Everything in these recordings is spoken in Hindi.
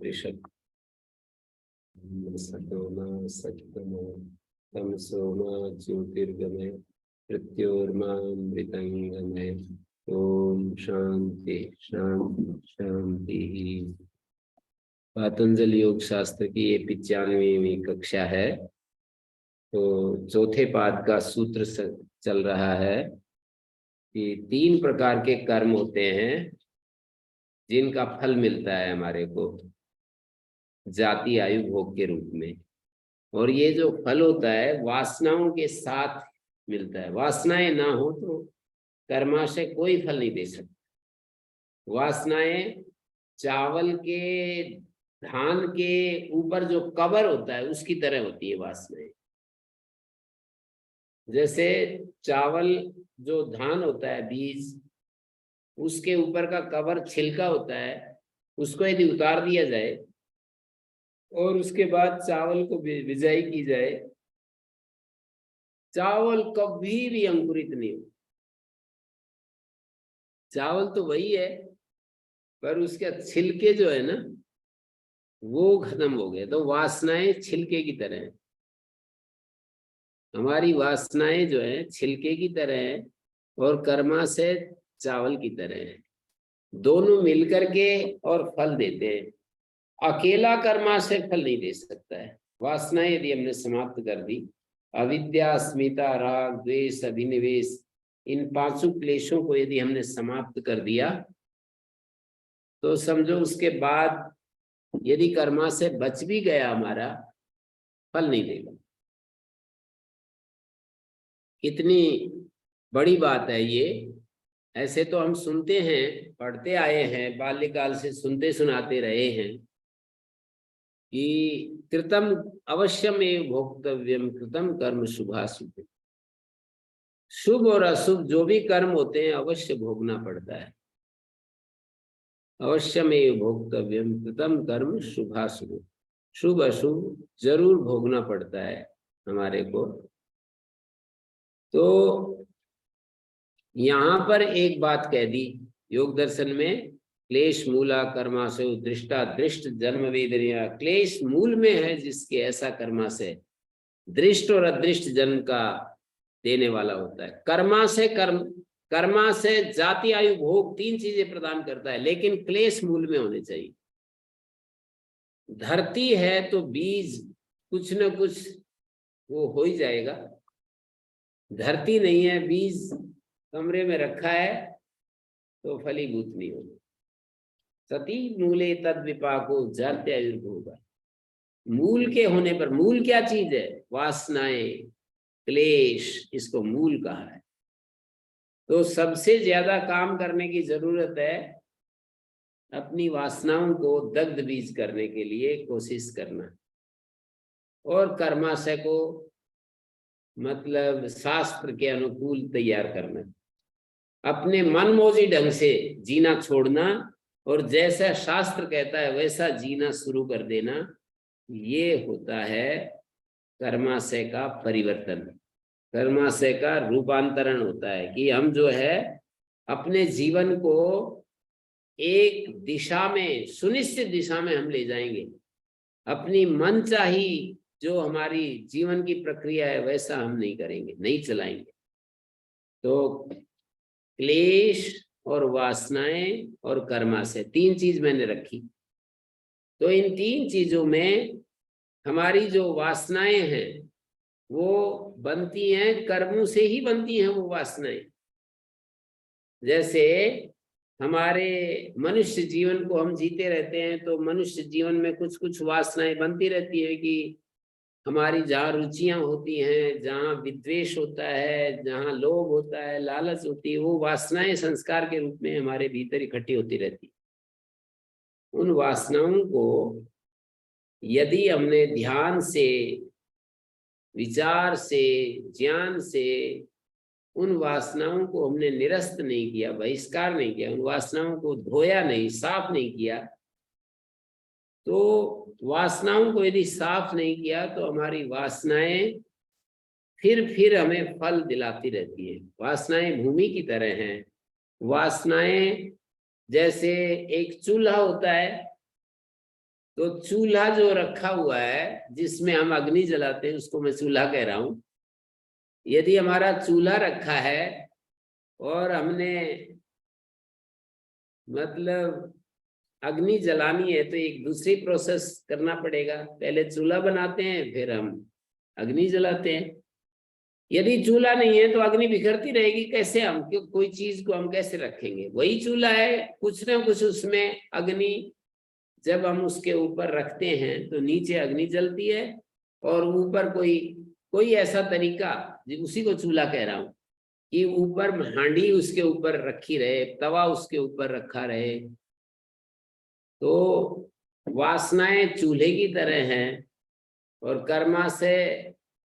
ऋषभ सतोमा सत्तमो तमसोमा ज्योतिर्गमय मृत्योर्मामृतंगमय। ओम शांति शांति शांति। पातंजल योग शास्त्र की ये 95वीं कक्षा है। तो चौथे पाद का सूत्र चल रहा है कि 3 प्रकार के कर्म होते हैं जिनका फल मिलता है हमारे को जाति आयु भोग के रूप में। और ये जो फल होता है वासनाओं के साथ मिलता है। वासनाएं ना हो तो कर्माशय कोई फल नहीं दे सकता। वासनाएं चावल के धान के ऊपर जो कवर होता है उसकी तरह होती है वासनाएं। जैसे चावल जो धान होता है बीज, उसके ऊपर का कवर छिलका होता है, उसको यदि उतार दिया जाए और उसके बाद चावल को बिजाई की जाए, चावल कभी भी अंकुरित नहीं हो। चावल तो वही है पर उसके छिलके जो है ना वो खत्म हो गए। तो वासनाएं छिलके की तरह है। हमारी वासनाएं जो है छिलके की तरह है और कर्माशय चावल की तरह है। दोनों मिलकर के और फल देते हैं। अकेला कर्माशय फल नहीं दे सकता है। वासनाएं यदि हमने समाप्त कर दी, अविद्या अस्मिता राग द्वेष अभिनिवेश, इन 5 क्लेशों को यदि हमने समाप्त कर दिया तो समझो उसके बाद यदि कर्माशय बच भी गया हमारा, फल नहीं देगा। कितनी बड़ी बात है ये। ऐसे तो हम सुनते हैं, पढ़ते आए हैं, बाल्यकाल से सुनते सुनाते रहे हैं कि कृतम अवश्यमेव भोक्तव्यम कृतम कर्म शुभाशुभ। शुभ और अशुभ जो भी कर्म होते हैं अवश्य भोगना पड़ता है। अवश्यमेव भोक्तव्यम कृतम कर्म शुभाशुभ। शुभ अशुभ जरूर भोगना पड़ता है हमारे को। तो यहाँ पर एक बात कह दी योग दर्शन में, क्लेश मूला कर्माशय दृष्टा दृष्ट जन्म वेदनिया। क्लेश मूल में है जिसके ऐसा कर्माशय दृष्ट और अदृष्ट जन्म का देने वाला होता है। कर्माशय जाति आयु भोग 3 चीजें प्रदान करता है, लेकिन क्लेश मूल में होने चाहिए। धरती है तो बीज कुछ न कुछ वो हो ही जाएगा। धरती नहीं है, बीज कमरे में रखा है तो फलीभूत नहीं होगा। सती मूले तद विपाको जर्त्यायुर्भोगा। मूल के होने पर, मूल क्या चीज है? वासनाएं, क्लेश, इसको मूल कहा है। तो सबसे ज्यादा काम करने की जरूरत है अपनी वासनाओं को दग्ध बीज करने के लिए कोशिश करना और कर्माशय को मतलब शास्त्र के अनुकूल तैयार करना। अपने मनमौजी ढंग से जीना छोड़ना और जैसा शास्त्र कहता है वैसा जीना शुरू कर देना। ये होता है कर्माशय का परिवर्तन, कर्माशय का रूपांतरण होता है कि हम जो है अपने जीवन को एक दिशा में, सुनिश्चित दिशा में हम ले जाएंगे। अपनी मनचाही जो हमारी जीवन की प्रक्रिया है वैसा हम नहीं करेंगे, नहीं चलाएंगे। तो क्लेश और वासनाएं और कर्माशय 3 चीज मैंने रखी। तो इन 3 चीजों में हमारी जो वासनाएं हैं वो बनती हैं, कर्मों से ही बनती हैं वो वासनाएं। जैसे हमारे मनुष्य जीवन को हम जीते रहते हैं तो मनुष्य जीवन में कुछ कुछ वासनाएं बनती रहती है कि हमारी जहाँ रुचियां होती हैं, जहाँ विद्वेष होता है, जहाँ लोभ होता है, लालच होती है, वो वासनाएं संस्कार के रूप में हमारे भीतर इकट्ठी होती रहती है। उन वासनाओं को यदि हमने ध्यान से, विचार से, ज्ञान से उन वासनाओं को हमने निरस्त नहीं किया, बहिष्कार नहीं किया, उन वासनाओं को धोया नहीं, साफ नहीं किया, तो वासनाओं को यदि साफ नहीं किया तो हमारी वासनाएं फिर हमें फल दिलाती रहती है। वासनाएं भूमि की तरह हैं। वासनाएं जैसे एक चूल्हा होता है, तो चूल्हा जो रखा हुआ है जिसमें हम अग्नि जलाते हैं उसको मैं चूल्हा कह रहा हूं। यदि हमारा चूल्हा रखा है और हमने मतलब अग्नि जलानी है तो एक दूसरी प्रोसेस करना पड़ेगा। पहले चूल्हा बनाते हैं फिर हम अग्नि जलाते हैं। यदि चूल्हा नहीं है तो अग्नि बिखरती रहेगी, कैसे हम कोई चीज को हम कैसे रखेंगे? वही चूल्हा है, कुछ ना कुछ उसमें अग्नि जब हम उसके ऊपर रखते हैं तो नीचे अग्नि जलती है और ऊपर कोई कोई ऐसा तरीका, उसी को चूल्हा कह रहा हूं, कि ऊपर हांडी उसके ऊपर रखी रहे, तवा उसके ऊपर रखा रहे। तो वासनाएं चूल्हे की तरह हैं और कर्मा से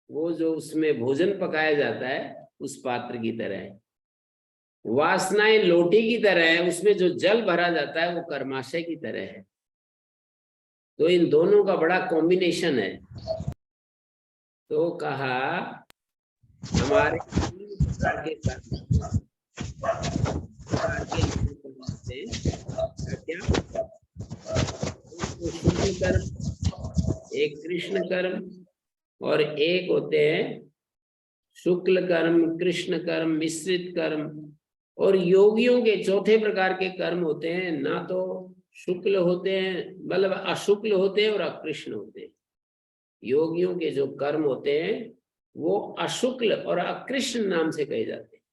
वो जो उसमें भोजन पकाया जाता है उस पात्र की तरह है। वासनाएं लोटी की तरह है, उसमें जो जल भरा जाता है वो कर्माशय की तरह है। तो इन दोनों का बड़ा कॉम्बिनेशन है। तो कहा हमारे तीन प्रकार के कर्म क्या, शुक्ल कर्म, एक कृष्ण कर्म और एक होते हैं शुक्ल कर्म, कृष्ण कर्म, मिश्रित कर्म। और योगियों के चौथे प्रकार के कर्म होते हैं, ना तो शुक्ल होते हैं, मतलब अशुक्ल होते हैं और अकृष्ण होते हैं। योगियों के जो कर्म होते हैं वो अशुक्ल और अकृष्ण नाम से कहे जाते हैं।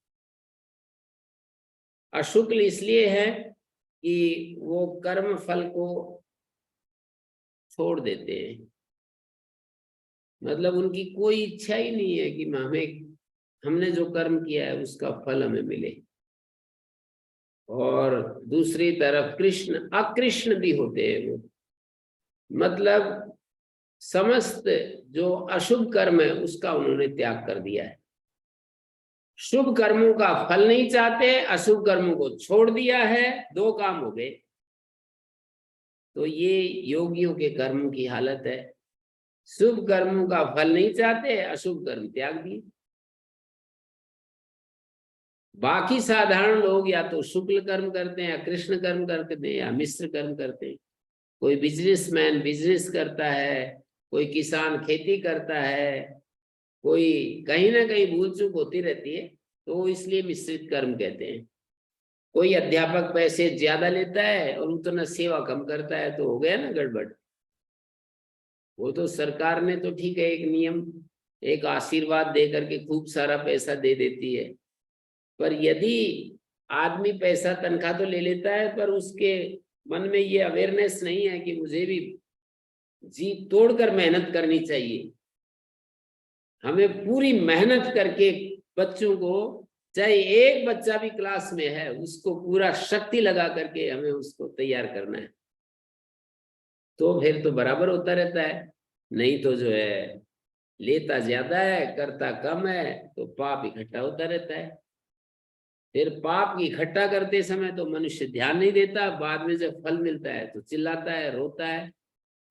अशुक्ल इसलिए है कि वो कर्म फल को छोड़ देते हैं, मतलब उनकी कोई इच्छा ही नहीं है कि हमने जो कर्म किया है उसका फल हमें मिले। और दूसरी तरफ कृष्ण अकृष्ण भी होते हैं, वो मतलब समस्त जो अशुभ कर्म है उसका उन्होंने त्याग कर दिया है। शुभ कर्मों का फल नहीं चाहते, अशुभ कर्मों को छोड़ दिया है, दो काम हो गए। तो ये योगियों के कर्म की हालत है। शुभ कर्मों का फल नहीं चाहते, अशुभ कर्म त्याग दिए। बाकी साधारण लोग या तो शुक्ल कर्म करते हैं या कृष्ण कर्म करते हैं या मिश्र कर्म करते हैं। कोई बिजनेसमैन बिजनेस करता है, कोई किसान खेती करता है, कोई कहीं ना कहीं भूल चूक होती रहती है, तो इसलिए मिश्रित कर्म कहते हैं। कोई अध्यापक पैसे ज्यादा लेता है और उतना सेवा कम करता है, तो हो गया ना गड़बड़। वो तो सरकार ने तो ठीक है एक नियम, एक आशीर्वाद दे करके खूब सारा पैसा दे देती है, पर यदि आदमी पैसा तनख्वाह तो ले लेता है पर उसके मन में ये अवेयरनेस नहीं है कि मुझे भी जी तोड़कर मेहनत करनी चाहिए। हमें पूरी मेहनत करके बच्चों को, चाहे एक बच्चा भी क्लास में है उसको पूरा शक्ति लगा करके हमें उसको तैयार करना है, तो फिर तो बराबर होता रहता है। नहीं तो जो है लेता ज्यादा है करता कम है, तो पाप इकट्ठा होता रहता है। फिर पाप की इकट्ठा करते समय तो मनुष्य ध्यान नहीं देता, बाद में जब फल मिलता है तो चिल्लाता है, रोता है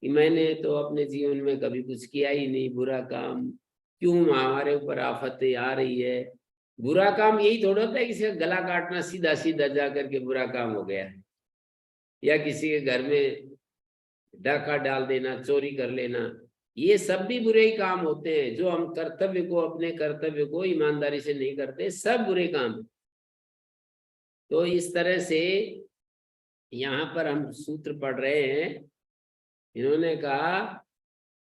कि मैंने तो अपने जीवन में कभी कुछ किया ही नहीं, बुरा काम क्यों हमारे ऊपर आफतें आ रही है। बुरा काम यही थोड़ा होता है किसी का गला काटना, सीधा सीधा जा करके बुरा काम हो गया, या किसी के घर में डाका डाल देना, चोरी कर लेना, ये सब भी बुरे ही काम होते हैं। जो हम कर्तव्य को, अपने कर्तव्य को ईमानदारी से नहीं करते, सब बुरे काम है। तो इस तरह से यहाँ पर हम सूत्र पढ़ रहे हैं। इन्होंने कहा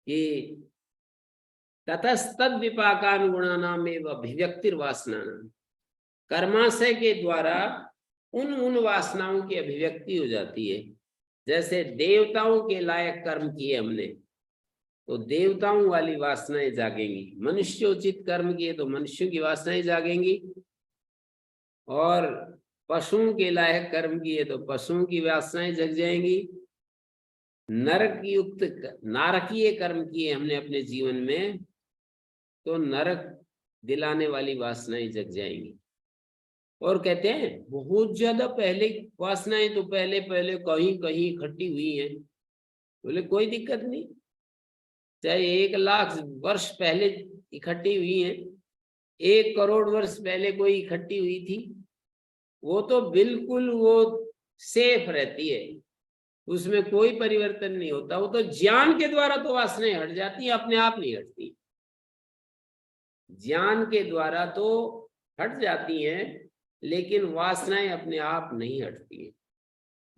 कि ततस्तद विपाकानुगुणानाम एवं अभिव्यक्तिर्वासनानाम, कर्माशय के द्वारा उन वासनाओं की अभिव्यक्ति हो जाती है। जैसे देवताओं के लायक कर्म किए हमने तो देवताओं वाली वासनाएं जागेंगी, मनुष्योचित कर्म किए तो मनुष्यों की वासनाएं जागेंगी, और पशुओं के लायक कर्म किए तो पशुओं की वासनाएं जग जाएंगी। नरक युक्त नारकीय कर्म किए हमने अपने जीवन में तो नरक दिलाने वाली वासनाएं जग जाएंगी। और कहते हैं बहुत ज्यादा पहले वासनाएं तो पहले पहले कहीं कहीं इकट्ठी हुई हैं। बोले कोई दिक्कत नहीं, चाहे 1,00,000 वर्ष पहले इकट्ठी हुई हैं, 1 करोड़ वर्ष पहले कोई इकट्ठी हुई थी, वो तो बिल्कुल वो सेफ रहती है, उसमें कोई परिवर्तन नहीं होता। वो तो ज्ञान के द्वारा तो वासनाएं हट जाती है, अपने आप नहीं हटती। ज्ञान के द्वारा तो हट जाती हैं, लेकिन वासनाएं अपने आप नहीं हटती है।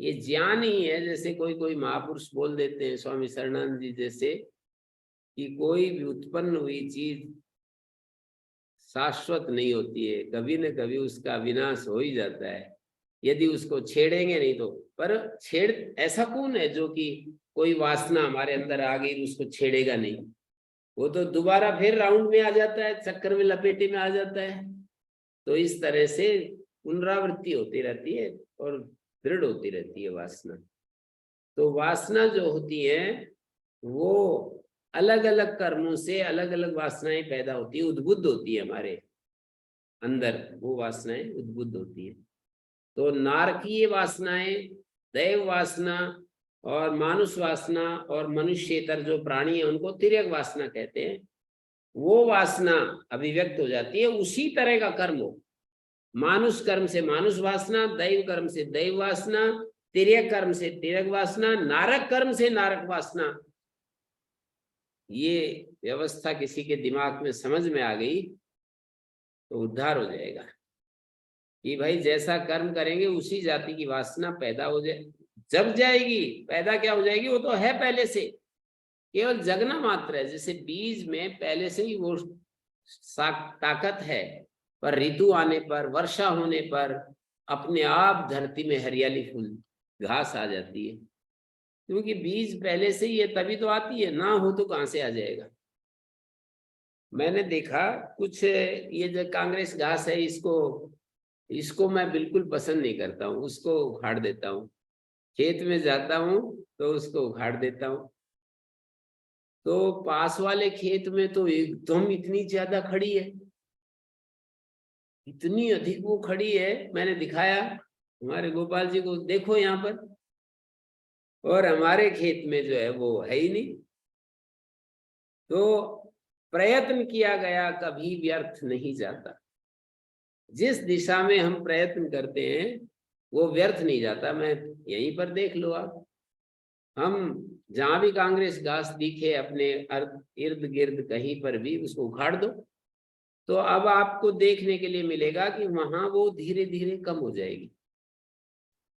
ये ज्ञान ही है। जैसे कोई कोई महापुरुष बोल देते हैं, स्वामी शरणानंद जी जैसे, कि कोई भी उत्पन्न हुई चीज शाश्वत नहीं होती है, कभी न कभी उसका विनाश हो ही जाता है, यदि उसको छेड़ेंगे नहीं तो। पर छेड़ ऐसा कौन है जो कि कोई वासना हमारे अंदर आ गई उसको छेड़ेगा नहीं? वो तो दोबारा फिर राउंड में आ जाता है, चक्कर में लपेटे में आ जाता है। तो इस तरह से पुनरावृत्ति होती रहती है और दृढ़ होती रहती है वासना। तो वासना जो होती है वो अलग अलग कर्मों से अलग अलग वासनाएं पैदा होती है, उद्बुद्ध होती है हमारे अंदर, वो वासनाएं उद्बुद्ध होती है। तो नारकीय वासनाएं, दैव वासना और मानुष वासना और मनुष्येतर जो प्राणी है उनको तिर्यक वासना कहते हैं। वो वासना अभिव्यक्त हो जाती है, उसी तरह का कर्म हो। मानुष कर्म से मानुष वासना, दैव कर्म से दैव वासना, तिर्यक कर्म से तिर्यक वासना, नारक कर्म से नारक वासना। ये व्यवस्था किसी के दिमाग में समझ में आ गई तो उद्धार हो जाएगा कि भाई जैसा कर्म करेंगे उसी जाति की वासना पैदा हो जाए। जग जाएगी, पैदा क्या हो जाएगी, वो तो है पहले से, केवल जगना मात्र है। जैसे बीज में पहले से ही वो ताकत है, पर ऋतु आने पर, वर्षा होने पर अपने आप धरती में हरियाली, फूल, घास आ जाती है, क्योंकि बीज पहले से ही है, तभी तो आती है। ना हो तो कहां से आ जाएगा? मैंने देखा कुछ ये जो कांग्रेस घास है, इसको मैं बिल्कुल पसंद नहीं करता हूँ, उसको उखाड़ देता हूँ। खेत में जाता हूँ तो उसको उखाड़ देता हूँ। तो पास वाले खेत में तो एकदम इतनी ज्यादा खड़ी है, इतनी अधिक वो खड़ी है। मैंने दिखाया हमारे गोपाल जी को, देखो यहाँ पर, और हमारे खेत में जो है वो है ही नहीं। तो प्रयत्न किया गया कभी व्यर्थ नहीं जाता। जिस दिशा में हम प्रयत्न करते हैं वो व्यर्थ नहीं जाता। मैं यहीं पर देख लो आप, हम जहां भी कांग्रेस घास दिखे अपने इर्द गिर्द कहीं पर भी, उसको उखाड़ दो तो अब आपको देखने के लिए मिलेगा कि वहां वो धीरे धीरे कम हो जाएगी।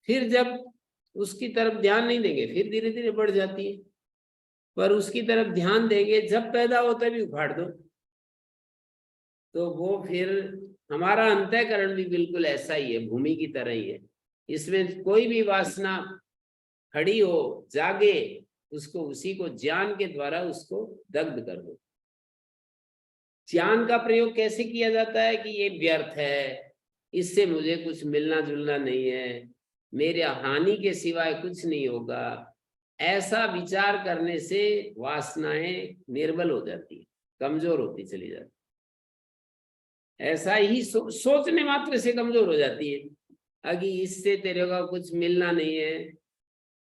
फिर जब उसकी तरफ ध्यान नहीं देंगे फिर धीरे धीरे बढ़ जाती है, पर उसकी तरफ ध्यान देंगे जब पैदा हो तभी उखाड़ दो। तो वो फिर हमारा अंतःकरण भी बिल्कुल ऐसा ही है, भूमि की तरह ही है। इसमें कोई भी वासना खड़ी हो, जागे, उसको, उसी को ज्ञान के द्वारा उसको दग्ध कर दो। ज्ञान का प्रयोग कैसे किया जाता है कि ये व्यर्थ है, इससे मुझे कुछ मिलना जुलना नहीं है, मेरे हानि के सिवाय कुछ नहीं होगा, ऐसा विचार करने से वासनाएं निर्बल हो जाती है, कमजोर होती चली जाती। ऐसा ही सोचने मात्र से कमजोर हो जाती है। अभी इससे तेरे को कुछ मिलना नहीं है,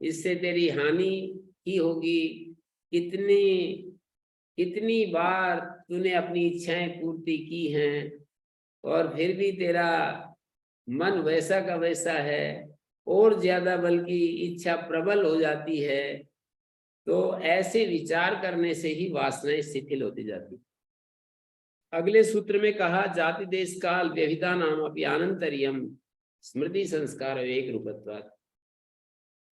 इससे तेरी हानि ही होगी। कितनी बार तूने अपनी इच्छाएं पूर्ति की हैं और फिर भी तेरा मन वैसा का वैसा है, और ज्यादा बल्कि इच्छा प्रबल हो जाती है। तो ऐसे विचार करने से ही वासनाएं शिथिल होती जाती। अगले सूत्र में कहा, जाति देश काल व्यभिदा नाम अपि अनंतरियम स्मृति संस्कार एक रूपत्वात्।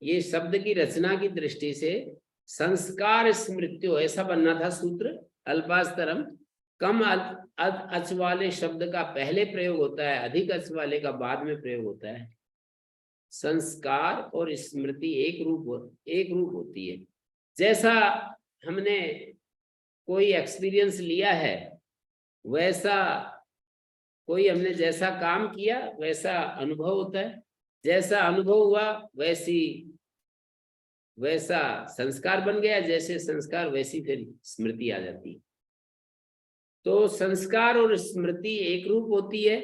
ये शब्द की रचना की दृष्टि से संस्कार स्मृत्यो ऐसा बनना था सूत्र। अल्पास्तरम, कम अच वाले शब्द का पहले प्रयोग होता है, अधिक अच वाले का बाद में प्रयोग होता है। संस्कार और स्मृति एक रूप होती है। जैसा हमने कोई एक्सपीरियंस लिया है, वैसा कोई हमने जैसा काम किया वैसा अनुभव होता है। जैसा अनुभव हुआ वैसा संस्कार बन गया, जैसे संस्कार वैसी फिर स्मृति आ जाती है। तो संस्कार और स्मृति एक रूप होती है।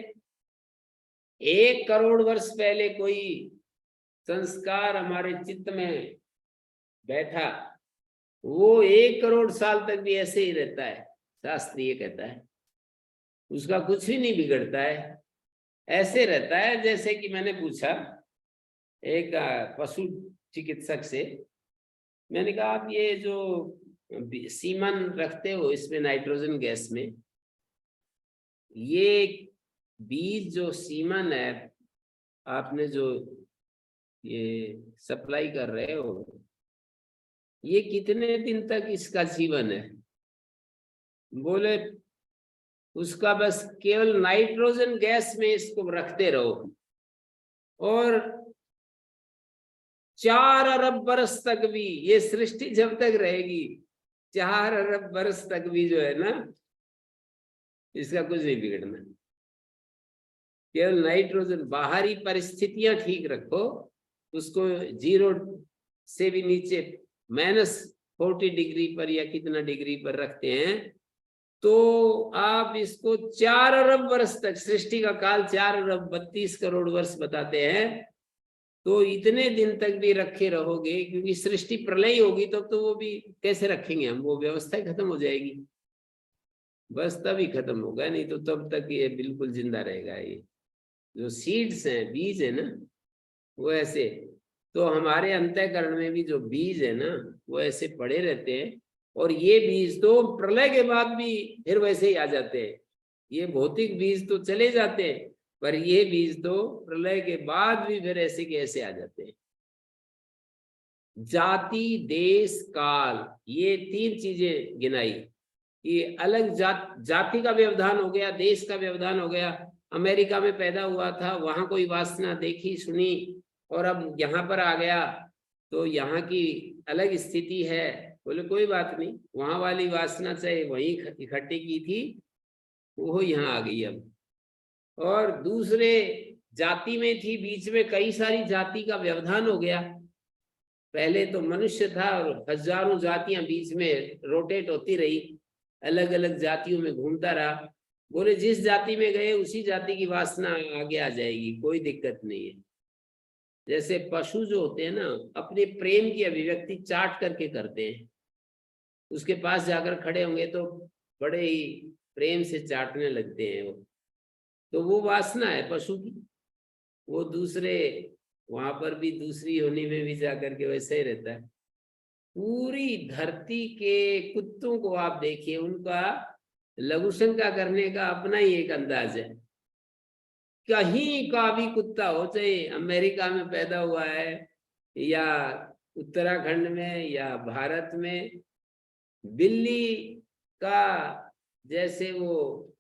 1 करोड़ वर्ष पहले कोई संस्कार हमारे चित्त में बैठा, वो 1 करोड़ साल तक भी ऐसे ही रहता है, शास्त्रीय कहता है। उसका कुछ भी नहीं बिगड़ता है, ऐसे रहता है। जैसे कि मैंने पूछा, एक पशु चिकित्सक से, मैंने कहा आप ये जो सीमन रखते हो इसमें नाइट्रोजन गैस में, ये बीज जो सीमन है आपने जो ये सप्लाई कर रहे हो, ये कितने दिन तक इसका जीवन है? बोले उसका बस केवल नाइट्रोजन गैस में इसको रखते रहो और 4 अरब बरस तक भी, ये सृष्टि जब तक रहेगी 4 अरब बरस तक भी जो है ना, इसका कुछ नहीं बिगड़ना। केवल नाइट्रोजन, बाहरी परिस्थितियां ठीक रखो, उसको 0 से भी नीचे -40 डिग्री पर या कितना डिग्री पर रखते हैं, तो आप इसको 4 अरब वर्ष तक, सृष्टि का काल 4 अरब 32 करोड़ वर्ष बताते हैं, तो इतने दिन तक भी रखे रहोगे, क्योंकि सृष्टि प्रलय होगी तो वो भी कैसे रखेंगे हम, वो व्यवस्था ही खत्म हो जाएगी, बस तभी खत्म होगा, नहीं तो तब तक ये बिल्कुल जिंदा रहेगा। ये जो सीड्स हैं, बीज है ना, वो ऐसे, तो हमारे अंतःकरण में भी जो बीज है ना, वो ऐसे पड़े रहते हैं, और ये बीज तो प्रलय के बाद भी फिर वैसे ही आ जाते हैं। ये भौतिक बीज तो चले जाते हैं, पर ये बीज तो प्रलय के बाद भी फिर ऐसे के ऐसे आ जाते हैं। जाति, देश, काल, ये 3 चीजें गिनाई। ये अलग जाति का व्यवधान हो गया, देश का व्यवधान हो गया। अमेरिका में पैदा हुआ था, वहां कोई वासना देखी सुनी, और अब यहाँ पर आ गया तो यहाँ की अलग स्थिति है। बोले कोई बात नहीं, वहां वाली वासना चाहे वहीं इकट्ठी की थी, वो यहाँ आ गई अब। और दूसरे जाति में थी, बीच में कई सारी जाति का व्यवधान हो गया। पहले तो मनुष्य था और हजारों जातियां बीच में रोटेट होती रही, अलग अलग जातियों में घूमता रहा। बोले जिस जाति में गए उसी जाति की वासना आगे आ जाएगी, कोई दिक्कत नहीं है। जैसे पशु जो होते हैं ना, अपने प्रेम की अभिव्यक्ति चाट करके करते हैं, उसके पास जाकर खड़े होंगे तो बड़े ही प्रेम से चाटने लगते हैं वो, तो वो वासना है पशु की। वो दूसरे वहां पर भी दूसरी योनि में भी जाकर के वैसे ही रहता है। पूरी धरती के कुत्तों को आप देखिए, उनका लघुशंका करने का अपना ही एक अंदाज है। कहीं का भी कुत्ता हो, चाहे अमेरिका में पैदा हुआ है या उत्तराखंड में या भारत में, बिल्ली का जैसे वो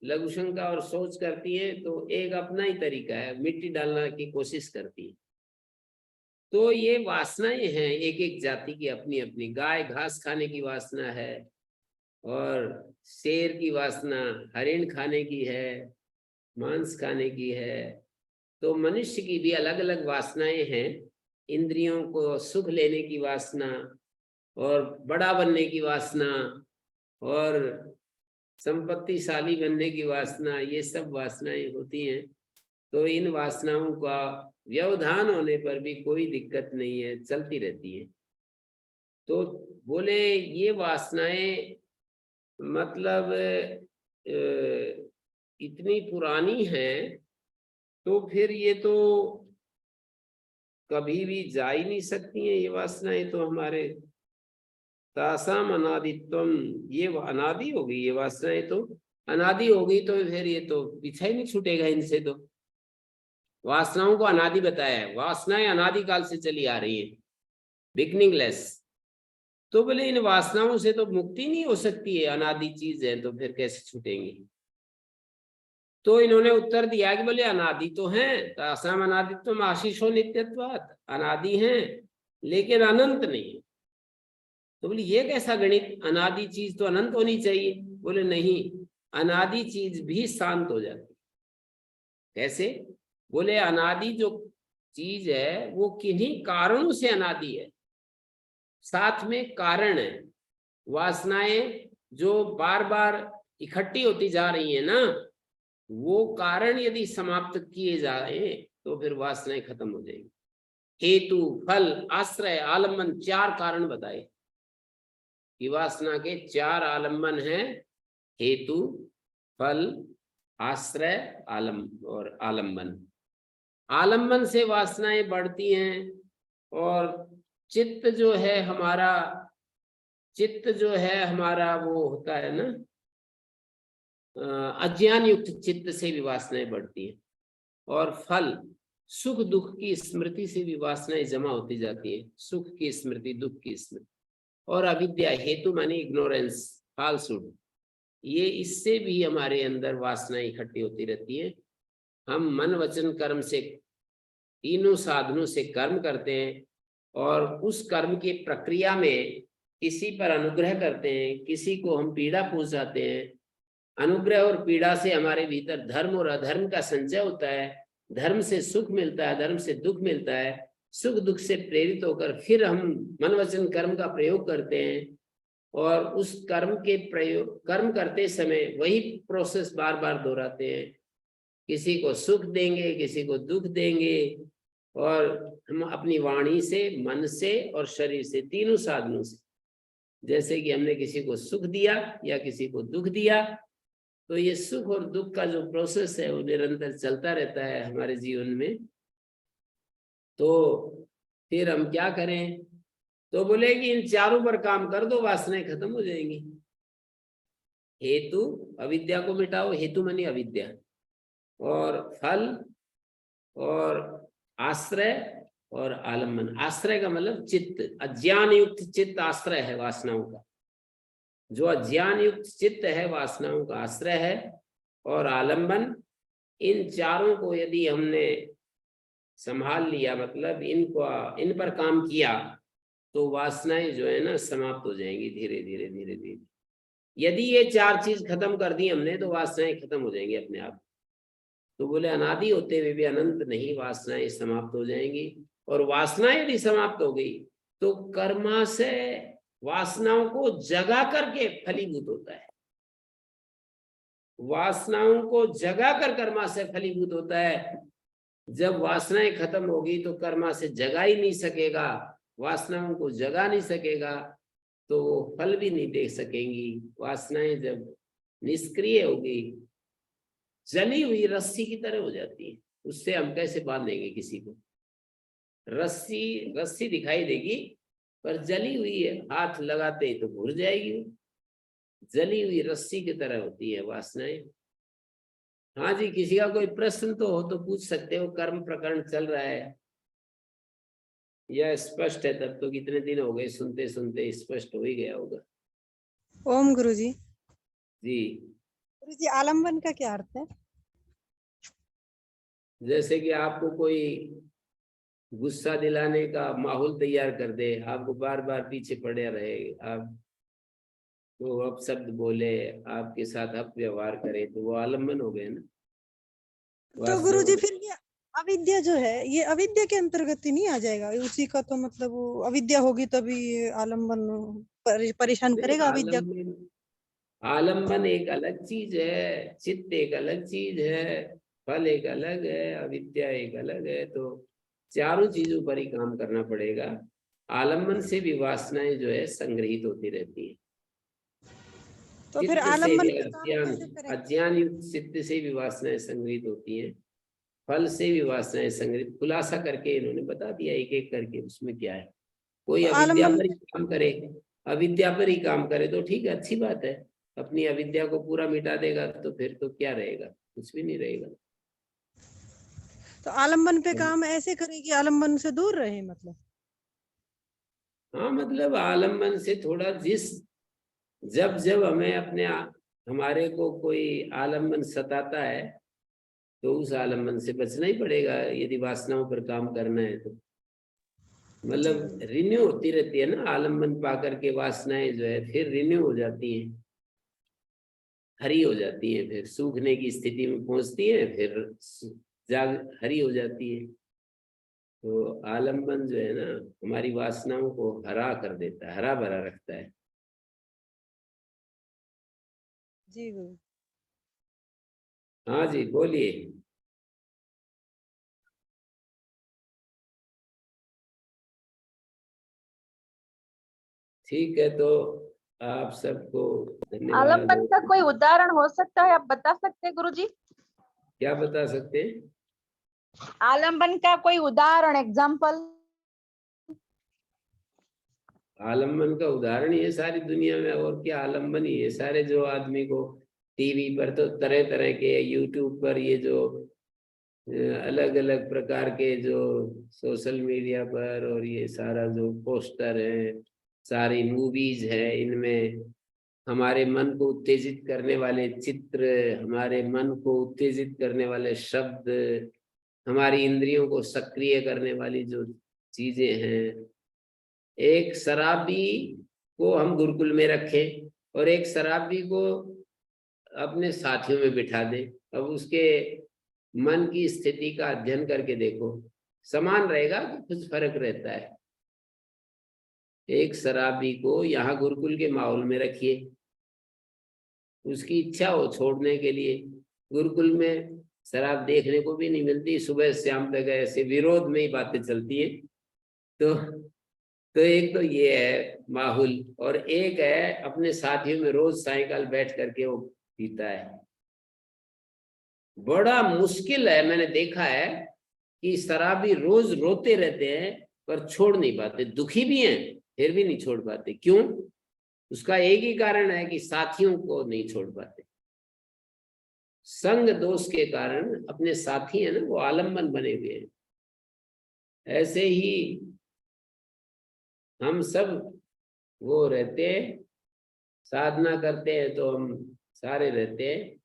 लघुशंका और सोच करती है, तो एक अपना ही तरीका है, मिट्टी डालने की कोशिश करती है। तो ये वासनाएं हैं एक एक जाति की अपनी अपनी। गाय घास खाने की वासना है, और शेर की वासना हरिण खाने की है, मांस खाने की है। तो मनुष्य की भी अलग अलग वासनाएं हैं। इंद्रियों को सुख लेने की वासना, और बड़ा बनने की वासना, और संपत्तिशाली बनने की वासना, ये सब वासनाएं होती हैं। तो इन वासनाओं का व्यवधान होने पर भी कोई दिक्कत नहीं है, चलती रहती है। तो बोले ये वासनाएं मतलब इतनी पुरानी हैं, तो फिर ये तो कभी भी जा ही नहीं सकती हैं ये वासनाएं, तो हमारे तासाम अनादित्वम, ये अनादि हो गई ये वासनाएं, तो अनादि हो गई तो फिर ये तो पीछा ही नहीं छूटेगा इनसे। तो वासनाओं को अनादि बताया है, वासनाएं अनादिकाल से चली आ रही हैं, बिगनिंगलेस। तो बोले इन वासनाओं से तो मुक्ति नहीं हो सकती है, अनादि चीज है, तो फिर कैसे छूटेंगी? तो इन्होंने उत्तर दिया कि बोले अनादि तो है, तासाम अनादित्वम आशीषो नित्यत्वात्, अनादि हैं लेकिन अनंत नहीं। तो बोले ये कैसा गणित, अनादि चीज तो अनंत होनी चाहिए। बोले नहीं, अनादि चीज भी शांत हो जाती। कैसे? बोले अनादि जो चीज है वो किन्हीं कारणों से अनादि है, साथ में कारण है। वासनाएं जो बार बार इकट्ठी होती जा रही है ना, वो कारण यदि समाप्त किए जाए तो फिर वासनाएं खत्म हो जाएगी। हेतु, फल, आश्रय, आलम्बन, 4 कारण बताए कि वासना के 4 आलम्बन हैं, हेतु, फल, आश्रय, आलम्बन। आलम्बन से वासनाएं बढ़ती हैं, और चित्त जो है हमारा, चित्त जो है हमारा वो होता है ना, अज्ञान युक्त चित्त से भी वासनाएं बढ़ती हैं। और फल सुख दुख की स्मृति से भी वासनाएं जमा होती जाती है, सुख की स्मृति, दुख की स्मृति। और अविद्या, हेतु माने इग्नोरेंस, फाल्सहुड, ये इससे भी हमारे अंदर वासनाएं इकट्ठी होती रहती है। हम मन वचन कर्म से, तीनों साधनों से कर्म करते हैं और उस कर्म की प्रक्रिया में किसी पर अनुग्रह करते हैं, किसी को हम पीड़ा पहुंचाते हैं। अनुग्रह और पीड़ा से हमारे भीतर धर्म और अधर्म का संचय होता है। धर्म से सुख मिलता है, धर्म से दुख मिलता है। सुख दुख से प्रेरित होकर फिर हम मन वचन कर्म का प्रयोग करते हैं और उस कर्म के प्रयोग, कर्म करते समय वही प्रोसेस बार बार दोहराते हैं। किसी को सुख देंगे, किसी को दुख देंगे, और हम अपनी वाणी से, मन से और शरीर से, तीनों साधनों से, जैसे कि हमने किसी को सुख दिया या किसी को दुख दिया, तो ये सुख और दुख का जो प्रोसेस है वो निरंतर चलता रहता है हमारे जीवन में। तो फिर हम क्या करें? तो बोले कि इन चारों पर काम कर दो, वासनाएं खत्म हो जाएंगी। हेतु, अविद्या को मिटाओ, हेतु मानी अविद्या, और फल और आश्रय और आलम्बन। आश्रय का मतलब चित्त, अज्ञान युक्त चित्त आश्रय है वासनाओं का। जो अज्ञान युक्त चित्त है वासनाओं का आश्रय है। और आलम्बन, इन चारों को यदि हमने संभाल लिया, मतलब इनको, इन पर काम किया, तो वासनाएं जो है ना समाप्त हो जाएंगी धीरे धीरे धीरे धीरे। यदि ये चार चीज खत्म कर दी हमने तो वासनाएं खत्म हो जाएंगी अपने आप। तो बोले अनादि होते हुए भी अनंत नहीं, वासनाएं समाप्त हो जाएंगी। और वासनाएं यदि समाप्त हो गई तो कर्माशय वासनाओं को जगा करके फलीभूत होता है। वासनाओं को जगा कर कर्माशय फलीभूत होता है। जब वासनाएं खत्म होगी तो कर्माशय जगा ही नहीं सकेगा, वासनाओं को जगा नहीं सकेगा, तो वो फल भी नहीं दे सकेंगी। वासनाएं जब निष्क्रिय होगी, जली हुई रस्सी की तरह हो जाती है। उससे हम कैसे बांधेंगे किसी को? रस्सी रस्सी दिखाई देगी पर जली हुई है, हाथ लगाते ही तो घुल जाएगी। जली हुई रस्सी की तरह होती है वासनाएं। हाँ जी, किसी का कोई प्रश्न तो हो तो पूछ सकते हो। कर्म प्रकरण चल रहा है या स्पष्ट है? तब तो कितने दिन हो गए, सुनते सुनते स्पष्ट हो ही गया होगा। ओम गुरुजी। जी गुरुजी, आलम्बन का क्या अर्थ है? जैसे कि आपको कोई गुस्सा दिलाने का माहौल तैयार कर दे, आपको बार बार पीछे पड़े रहे, आप तो अपशब्द बोले, आपके साथ अपव्यवहार करे, तो वो आलम्बन हो गए ना। तो गुरुजी फिर ये अविद्या जो है, ये अविद्या के अंतर्गत ही नहीं आ जाएगा उसी का? तो मतलब वो अविद्या होगी तभी आलम्बन परेशान करेगा अविद्या को। आलम्बन, आलम्बन एक अलग चीज है, चित्त एक अलग चीज है, फल एक अलग है, अविद्या एक अलग है। तो चारों चीजों पर ही काम करना पड़ेगा। आलम्बन से भी वासनाएं जो है संग्रहित होती रहती है। तो फिर चित्त से आलम्बन भी, पे काम अज्ञान, कैसे करेंगे? अज्ञान युक्त चित्त से भी वासनाएं संग्रहित होती हैं। फल से भी वासनाएं संग्रहित, खुलासा करके इन्होंने बता दिया एक एक करके उसमें क्या है। कोई तो अविद्या आलम्बन पर ही पे काम करे, अविद्या पर ही काम करे तो ठीक है, अच्छी बात है। अपनी अविद्या को पूरा मिटा देगा तो फिर तो क्या रहेगा? कुछ भी नहीं रहेगा। तो आलम्बन पे काम ऐसे करे कि आलम्बन से दूर रहे, मतलब? हाँ, मतलब आलम्बन से थोड़ा, जिस जब जब हमें अपने हमारे को कोई आलम्बन सताता है तो उस आलम्बन से बचना ही पड़ेगा यदि वासनाओं पर काम करना है तो। मतलब रिन्यू होती रहती है ना, आलम्बन पा करके वासनाएं जो है फिर रिन्यू हो जाती हैं, हरी हो जाती है, फिर सूखने की स्थिति में पहुंचती है, फिर जाग हरी हो जाती है। तो आलम्बन जो है ना हमारी वासनाओं को हरा कर देता है, हरा भरा रखता है। जी गुरु। हाँ जी, बोलिए। ठीक है, तो आप सबको धन्यवाद। आलम्बन का कोई उदाहरण हो सकता है, आप बता सकते हैं गुरुजी? क्या बता सकते हैं? आलम्बन का कोई उदाहरण, एग्जाम्पल? आलम्बन का उदाहरण ये सारी दुनिया में, और क्या आलम्बन ही है सारे। जो आदमी को टीवी पर तो तरह तरह के, यूट्यूब पर ये जो अलग अलग प्रकार के जो सोशल मीडिया पर, और ये सारा जो पोस्टर है, सारी मूवीज है, इनमें हमारे मन को उत्तेजित करने वाले चित्र, हमारे मन को उत्तेजित करने वाले शब्द, हमारी इंद्रियों को सक्रिय करने वाली जो चीजें हैं। एक शराबी को हम गुरुकुल में रखें और एक शराबी को अपने साथियों में बिठा दें, अब उसके मन की स्थिति का अध्ययन करके देखो, समान रहेगा कि कुछ फर्क रहता है। एक शराबी को यहाँ गुरुकुल के माहौल में रखिए, उसकी इच्छा हो छोड़ने के लिए, गुरुकुल में शराब देखने को भी नहीं मिलती, सुबह शाम तक ऐसे विरोध में ही बातें चलती है। तो एक तो ये है माहौल, और एक है अपने साथियों में रोज सायंकाल बैठ करके वो पीता है। बड़ा मुश्किल है, मैंने देखा है कि शराबी रोज रोते रहते हैं पर छोड़ नहीं पाते, दुखी भी हैं फिर भी नहीं छोड़ पाते। क्यों? उसका एक ही कारण है कि साथियों को नहीं छोड़ पाते। संग दोष के कारण अपने साथी है ना, वो आलम्बन बने हुए हैं। ऐसे ही हम सब वो रहते हैं, साधना करते हैं तो हम सारे रहते हैं।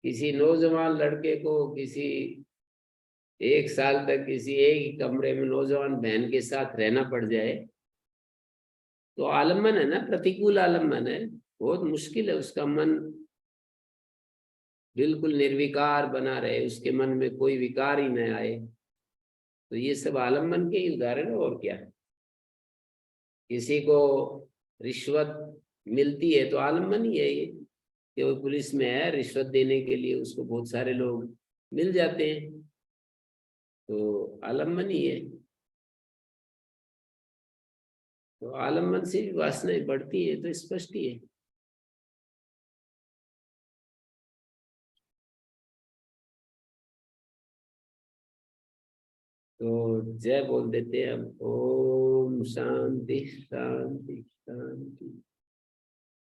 किसी नौजवान लड़के को किसी 1 साल तक किसी एक ही कमरे में नौजवान बहन के साथ रहना पड़ जाए तो आलम्बन है ना, प्रतिकूल आलम्बन है। बहुत मुश्किल है, उसका मन बिल्कुल निर्विकार बना रहे, उसके मन में कोई विकार ही न आए। तो ये सब आलम्बन के ही उदाहरण है, और क्या है। किसी को रिश्वत मिलती है तो आलम्बन ही है ये, कि वो पुलिस में है, रिश्वत देने के लिए उसको बहुत सारे लोग मिल जाते हैं, तो आलम्बन ही है। तो आलम्बन से भी वासनाएं बढ़ती है, तो स्पष्ट ही है। तो जय बोल देते हैं हम। ओम शांति शांति शांति।